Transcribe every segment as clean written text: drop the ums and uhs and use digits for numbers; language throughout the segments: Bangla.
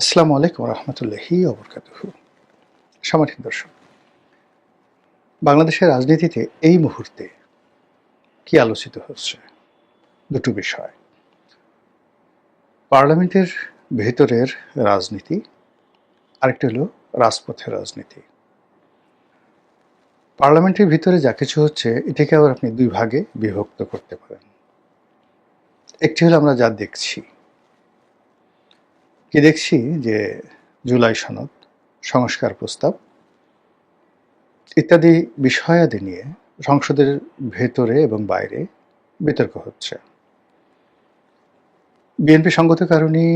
আসসালামু আলাইকুম রহমতুল্লাহি ওবরকাতুহু। সম্মানিত দর্শক, বাংলাদেশের রাজনীতিতে এই মুহূর্তে কি আলোচিত হচ্ছে? দুটো বিষয়। পার্লামেন্টের ভেতরের রাজনীতি, আরেকটা হলো রাজপথের রাজনীতি। পার্লামেন্টের ভিতরে যা কিছু হচ্ছে এটাকে আবার আপনি দুই ভাগে বিভক্ত করতে পারেন। একটি হলো আমরা যা দেখছি, কি দেখছি যে জুলাই সনদ, সংস্কার প্রস্তাব ইত্যাদি বিষয়াদি নিয়ে সংসদের ভেতরে এবং বাইরে বিতর্ক হচ্ছে। বিএনপি সঙ্গত কারণেই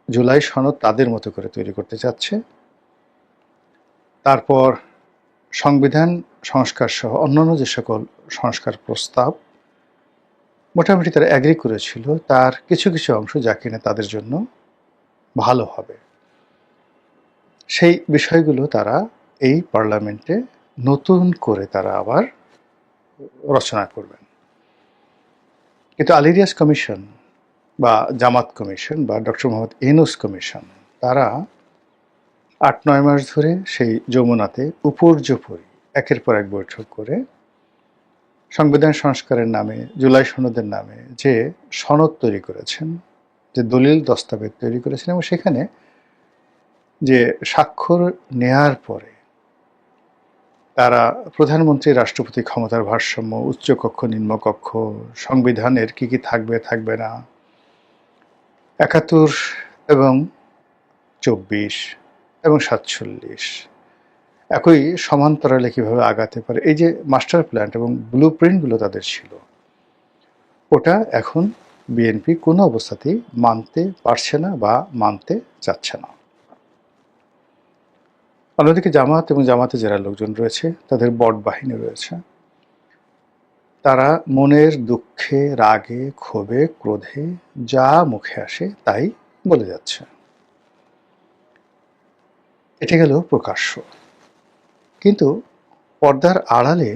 জুলাই সনদ তাদের মতো করে তৈরি করতে চাচ্ছে। তারপর সংবিধান সংস্কার সহ অন্যান্য যে সকল সংস্কার প্রস্তাব মোটামুটি তারা অ্যাগ্রি করেছিল, তার কিছু কিছু অংশ যা কিনা তাদের জন্য ভালো হবে, সেই বিষয়গুলো তারা এই পার্লামেন্টে নতুন করে তারা আবার রচনা করবেন। কিন্তু আল ইলিয়াস কমিশন বা জামাত কমিশন বা ডক্টর মোহাম্মদ ইউনূস কমিশন, তারা ৮-৯ মাস ধরে সেই যমুনাতে উপর্যুপরি একের পর এক বৈঠক করে সংবিধান সংস্কারের নামে, জুলাই সনদের নামে যে সনদ তৈরি করেছেন, যে দলিল দস্তাবেজ তৈরি করেছেন, এবং সেখানে যে স্বাক্ষর নেয়ার পরে তারা প্রধানমন্ত্রী রাষ্ট্রপতি ক্ষমতার ভারসাম্য, উচ্চকক্ষ নিম্নকক্ষ, সংবিধানের কি কি থাকবে থাকবে না, ৭১ এবং ২৪ এবং ৪৭ একই সমান্তরালে কিভাবে আগাতে পারে, এই যে মাস্টার প্ল্যান এবং ব্লু প্রিন্টগুলো তাদের ছিল, ওটা এখন বিএনপি কোনো অবস্থাতেই মানতে পারছে না বা মানতে চাচ্ছে না। অন্যদিকে জামাত এবং জামাতে যারা লোকজন রয়েছে, তাদের বট বাহিনী রয়েছে, তারা মনের দুঃখে, রাগে, ক্ষোভে, ক্রোধে যা মুখে আসে তাই বলে যাচ্ছে। এটা গেল প্রকাশ্য। কিন্তু পর্দার আড়ালে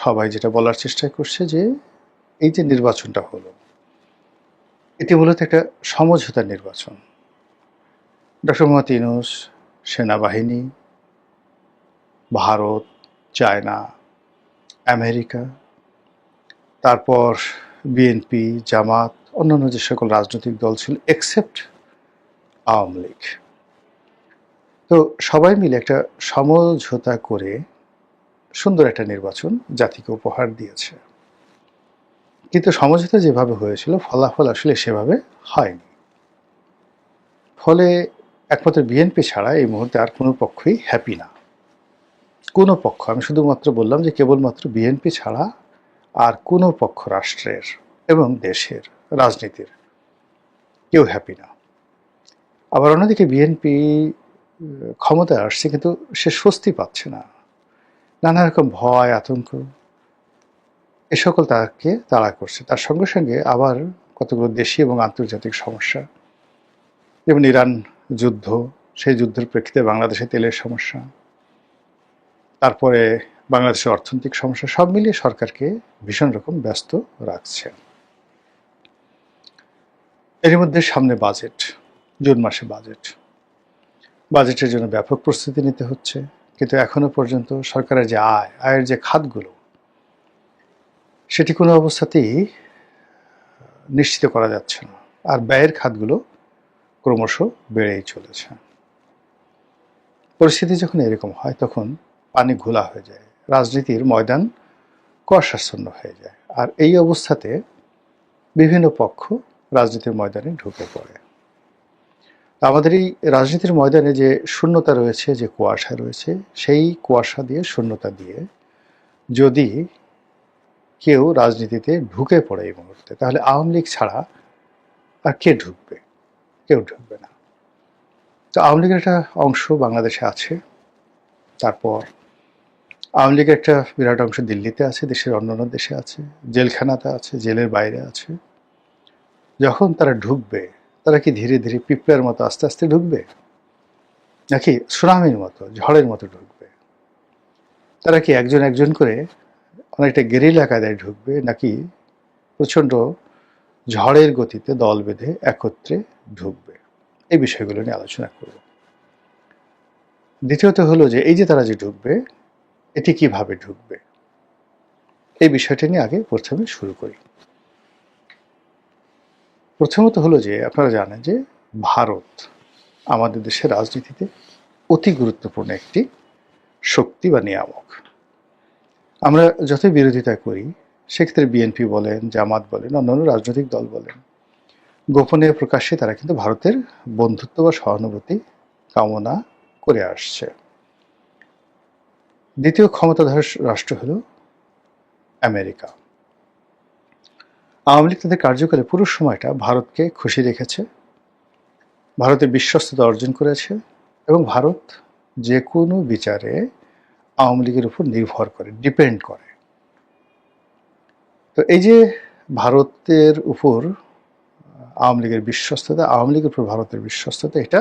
সবাই যেটা বলার চেষ্টা করছে যে এই যে নির্বাচনটা হলো, এটি মূলত একটা সমঝোতার নির্বাচন। ডক্টর মোহাম্মদ ইউনূস, সেনাবাহিনী, ভারত, চায়না, আমেরিকা, তারপর বিএনপি, জামাত, অন্যান্য যে সকল রাজনৈতিক দল ছিল এক্সেপ্ট আওয়ামী লীগ, তো সবাই মিলে একটা সমঝোতা করে সুন্দর একটা নির্বাচন জাতিকে উপহার দিয়েছে। কিন্তু সমঝোতা যেভাবে হয়েছিল ফলাফল আসলে সেভাবে হয়নি। ফলে একমাত্র বিএনপি ছাড়া এই মুহূর্তে আর কোনো পক্ষই হ্যাপি না। কোনো পক্ষ, আমি শুধুমাত্র বললাম যে কেবলমাত্র বিএনপি ছাড়া আর কোনো পক্ষ রাষ্ট্রের এবং দেশের রাজনীতির কেউ হ্যাপি না। আবার অন্যদিকে বিএনপি ক্ষমতায় আসছে কিন্তু সে স্বস্তি পাচ্ছে না। নানা রকম ভয়, আতঙ্ক এ সকল তাকে তাড়া করছে। তার সঙ্গে সঙ্গে আবার কতগুলো দেশি এবং আন্তর্জাতিক সমস্যা, যেমন ইরান যুদ্ধ, সেই যুদ্ধের প্রেক্ষিতে বাংলাদেশে তেলের সমস্যা, তারপরে বাংলাদেশের অর্থনৈতিক সমস্যা, সব মিলিয়ে সরকারকে ভীষণ রকম ব্যস্ত রাখছে। এর মধ্যে সামনে বাজেট, জুন মাসে বাজেটের জন্য ব্যাপক প্রস্তুতি নিতে হচ্ছে। কিন্তু এখনো পর্যন্ত সরকারের যে আয়ের যে খাতগুলো, সেটি কোনো অবস্থাতেই নিশ্চিত করা যাচ্ছে না। আর ব্যয়ের খাতগুলো ক্রমশ বেড়েই চলেছে। পরিস্থিতি যখন এরকম হয় তখন পানি ঘোলা হয়ে যায়, রাজনীতির ময়দান কুয়াশাচ্ছন্ন হয়ে যায়। আর এই অবস্থাতে বিভিন্ন পক্ষ রাজনীতির ময়দানে ঢুকে পড়ে। আমাদের এই রাজনীতির ময়দানে যে শূন্যতা রয়েছে, যে কুয়াশা রয়েছে, সেই কুয়াশা দিয়ে, শূন্যতা দিয়ে যদি কেউ রাজনীতিতে ঢুকে পড়ে এই মুহূর্তে, তাহলে আওয়ামী লীগ ছাড়া আর কে ঢুকবে? কেউ ঢুকবে না। তো আওয়ামী লীগের একটা অংশ বাংলাদেশে আছে, তারপর আওয়ামী লীগের একটা বিরাট অংশ দিল্লিতে আছে, দেশের অন্যান্য দেশে আছে, জেলখানাতে আছে, জেলের বাইরে আছে। যখন তারা ঢুকবে, তারা কি ধীরে ধীরে পিঁপড়ার মতো আস্তে আস্তে ঢুকবে, নাকি সুনামির মতো, ঝড়ের মতো ঢুকবে? তারা কি একজন একজন করে অনেকটা গেরিলা কায়দায় ঢুকবে, নাকি প্রচণ্ড ঝড়ের গতিতে দল বেঁধে একত্রে ঢুকবে? এই বিষয়গুলো নিয়ে আলোচনা করব। দ্বিতীয়ত হলো যে এই যে তারা যে ঢুকবে, এটি কিভাবে ঢুকবে, এই বিষয়টা নিয়ে আগে প্রথমে শুরু করি। প্রথমত হলো যে আপনারা জানেন যে ভারত আমাদের দেশের রাজনীতিতে অতি গুরুত্বপূর্ণ একটি শক্তি বা নিয়ামক। আমরা যতই বিরোধিতা করি, সেক্ষেত্রে বিএনপি বলেন, জামাত বলেন, অন্যান্য রাজনৈতিক দল বলেন, গোপনে প্রকাশ্যে তারা কিন্তু ভারতের বন্ধুত্ব বা সহানুভূতি কামনা করে আসছে। দ্বিতীয় ক্ষমতাধর রাষ্ট্র হল আমেরিকা। আওয়ামী লীগ তাদের কার্যকালে পুরো সময়টা ভারতকে খুশি রেখেছে, ভারতের বিশ্বস্ততা অর্জন করেছে, এবং ভারত যে কোনো বিচারে আওয়ামী লীগের উপর নির্ভর করে, ডিপেন্ড করে। তো এই যে ভারতের উপর আওয়ামী লীগের বিশ্বস্ততা, আওয়ামী লীগের উপর ভারতের বিশ্বস্ততা, এটা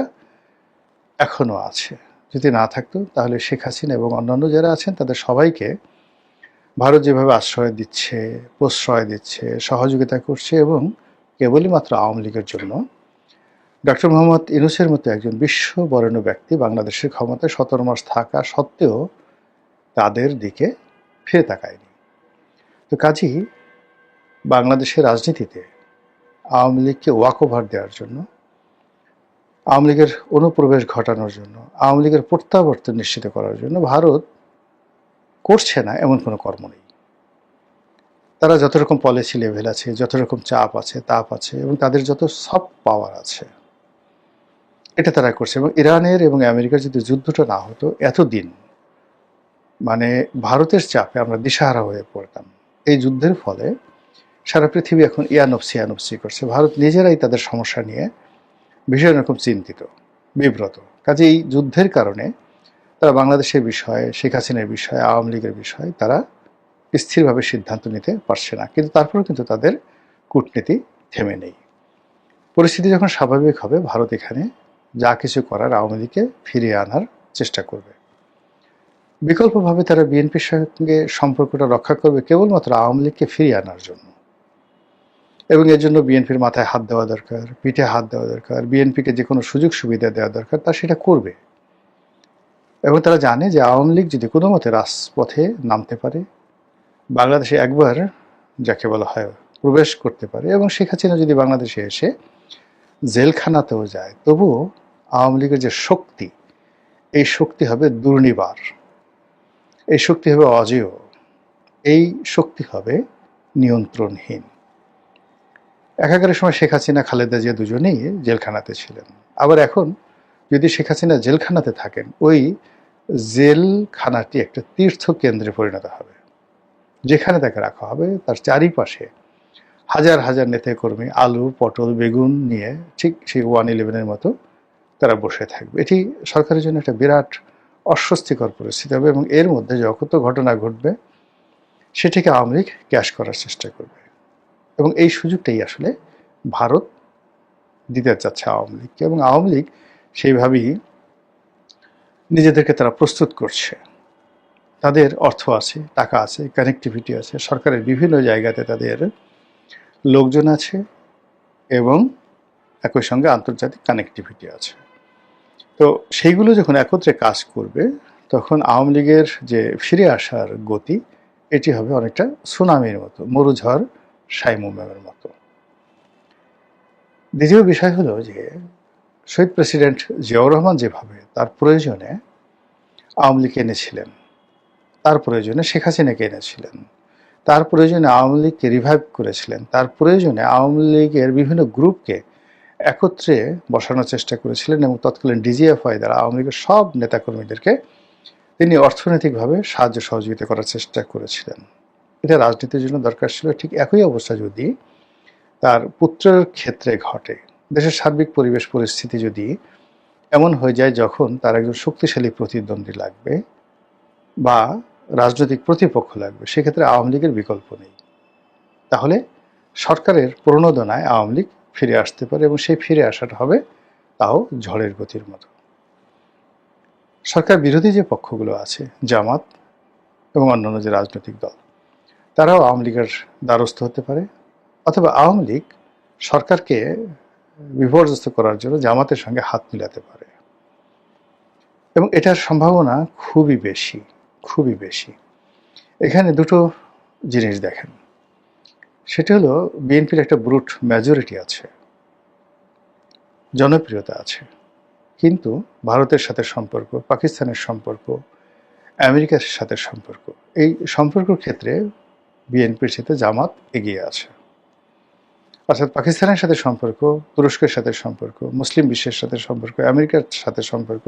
এখনো আছে। যদি না থাকতো তাহলে শেখ হাসিনা এবং অন্যান্য যারা আছেন তাদের সবাইকে ভারত যেভাবে আশ্রয় দিচ্ছে, প্রশ্রয় দিচ্ছে, সহযোগিতা করছে, এবং কেবলই মাত্র আওয়ামী লীগের জন্য ডক্টর মোহাম্মদ ইউনূসের মতো একজন বিশ্ববরেণ্য ব্যক্তি বাংলাদেশের ক্ষমতায় 17 মাস থাকা সত্ত্বেও তাদের দিকে ফিরে তাকায়নি। তো কাজেই বাংলাদেশের রাজনীতিতে আওয়ামী লীগকে ওয়াক ওভার দেওয়ার জন্য, আওয়ামী লীগের অনুপ্রবেশ ঘটানোর জন্য, আওয়ামী লীগের প্রত্যাবর্তন নিশ্চিত করার জন্য ভারত করছে না এমন কোনো কর্ম নেই। তারা যত রকম পলিসি লেভেল আছে, যত রকম চাপ আছে, তাপ আছে, এবং তাদের যত সফট পাওয়ার আছে, এটা তারা করছে। এবং ইরানের এবং আমেরিকার যদি যুদ্ধটা না হতো, এতদিন মানে ভারতের চাপে আমরা দিশাহারা হয়ে পড়তাম। এই যুদ্ধের ফলে সারা পৃথিবী এখন ইয়ানফসি করছে। ভারত নিজেরাই তাদের সমস্যা নিয়ে ভীষণ রকম চিন্তিত, বিব্রত। কাজে এই যুদ্ধের কারণে তারা বাংলাদেশের বিষয়ে, শেখ হাসিনার বিষয়ে, আওয়ামী লীগের বিষয়ে তারা স্থিরভাবে সিদ্ধান্ত নিতে পারছে না। কিন্তু তারপরেও কিন্তু তাদের কূটনীতি থেমে নেই। পরিস্থিতি যখন স্বাভাবিক হবে, ভারত এখানে যা কিছু করার আওয়ামী লীগকে ফিরিয়ে আনার চেষ্টা করবে। বিকল্পভাবে তারা বিএনপির সঙ্গে সম্পর্কটা রক্ষা করবে কেবলমাত্র আওয়ামী লীগকে ফিরিয়ে আনার জন্য। এবং এর জন্য বিএনপির মাথায় হাত দেওয়া দরকার, পিঠে হাত দেওয়া দরকার, বিএনপিকে যে কোনো সুযোগ সুবিধা দেওয়া দরকার, তা সেটা করবে। এবং তারা জানে যে আওয়ামী লীগ যদি কোনো মতে রাজপথে নামতে পারে, বাংলাদেশে একবার যাকে বলা হয় প্রবেশ করতে পারে, এবং শেখ হাসিনা যদি বাংলাদেশে এসে জেলখানাতেও যায়, তবুও আওয়ামী লীগের যে শক্তি, এই শক্তি হবে দুর্নিবার, এই শক্তি হবে অজেয়, এই শক্তি হবে নিয়ন্ত্রণহীন। একাগারের সময় শেখ হাসিনা, খালেদা জিয়া দুজনেই জেলখানাতে ছিলেন। আবার এখন যদি শেখ হাসিনা জেলখানাতে থাকেন, ওই জেলখানাটি একটা তীর্থ কেন্দ্রে পরিণত হবে, যেখানে তাকে রাখা হবে তার চারিপাশে হাজার হাজার নেতাকর্মী আলু, পটল, বেগুন নিয়ে ঠিক সেই 111-এর মতো তারা বসে থাকবে। এটি সরকারের জন্য একটা বিরাট অস্বস্তিকর পরিস্থিতি হবে, এবং এর মধ্যে যত ঘটনা ঘটবে সেটিকে আওয়ামী লীগ ক্যাশ করার চেষ্টা করবে। এবং এই সুযোগটাই আসলে ভারত দিতে চাচ্ছে আওয়ামী লীগকে, এবং আওয়ামী লীগ সেইভাবেই নিজেদেরকে তারা প্রস্তুত করছে। তাদের অর্থ আছে, টাকা আছে, কানেক্টিভিটি আছে, সরকারের বিভিন্ন জায়গাতে তাদের লোকজন আছে, এবং একই সঙ্গে আন্তর্জাতিক কানেক্টিভিটি আছে। তো সেইগুলো যখন একত্রে কাজ করবে, তখন আওয়ামী লীগের যে ফিরে আসার গতি, এটি হবে অনেকটা সুনামির মতো, মরুঝড় সাইমুমের মতো। দ্বিতীয় বিষয় হলো যে শহীদ প্রেসিডেন্ট জিয়াউর রহমান যেভাবে তার প্রয়োজনে আওয়ামী লীগকে এনেছিলেন, তার প্রয়োজনে শেখ হাসিনাকে এনেছিলেন, তার প্রয়োজনে আওয়ামী লীগকে রিভাইভ করেছিলেন, তার প্রয়োজনে আওয়ামী লীগের বিভিন্ন গ্রুপকে একত্রে বসানোর চেষ্টা করেছিলেন, এবং তৎকালীন ডিজিএফআই দ্বারা আওয়ামী লীগের সব নেতাকর্মীদেরকে তিনি অর্থনৈতিকভাবে সাহায্য সহযোগিতা করার চেষ্টা করেছিলেন। এটা রাজনীতির জন্য দরকার ছিল। ঠিক একই অবস্থা যদি তার পুত্রের ক্ষেত্রে ঘটে, দেশের সার্বিক পরিবেশ পরিস্থিতি যদি এমন হয়ে যায় যখন তার একজন শক্তিশালী প্রতিদ্বন্দ্বী লাগবে বা রাজনৈতিক প্রতিপক্ষ লাগবে, সেক্ষেত্রে আওয়ামী লীগের বিকল্প নেই। তাহলে সরকারের প্রণোদনায় আওয়ামী লীগ ফিরে আসতে পারে, এবং সেই ফিরে আসাটা হবে তাও ঝড়ের গতির মতো। সরকার বিরোধী যে পক্ষগুলো আছে, জামাত এবং অন্যান্য যে রাজনৈতিক দল, তারাও আওয়ামী লীগের দ্বারস্থ হতে পারে, অথবা আওয়ামী লীগ সরকারকে বিপর্যস্ত করার জন্য জামাতের সঙ্গে হাত মিলাতে পারে, এবং এটার সম্ভাবনা খুবই বেশি, খুবই বেশি। এখানে দুটো জিনিস দেখেন, সেটা হলো বিএনপির একটা ব্রুট মেজরিটি আছে, জনপ্রিয়তা আছে, কিন্তু ভারতের সাথে সম্পর্ক, পাকিস্তানের সম্পর্ক, আমেরিকার সাথে সম্পর্ক, এই সম্পর্কের ক্ষেত্রে বিএনপির সাথে জামাত এগিয়ে আছে। অর্থাৎ পাকিস্তানের সাথে সম্পর্ক, তুরস্কের সাথে সম্পর্ক, মুসলিম বিশ্বের সাথে সম্পর্ক, আমেরিকার সাথে সম্পর্ক,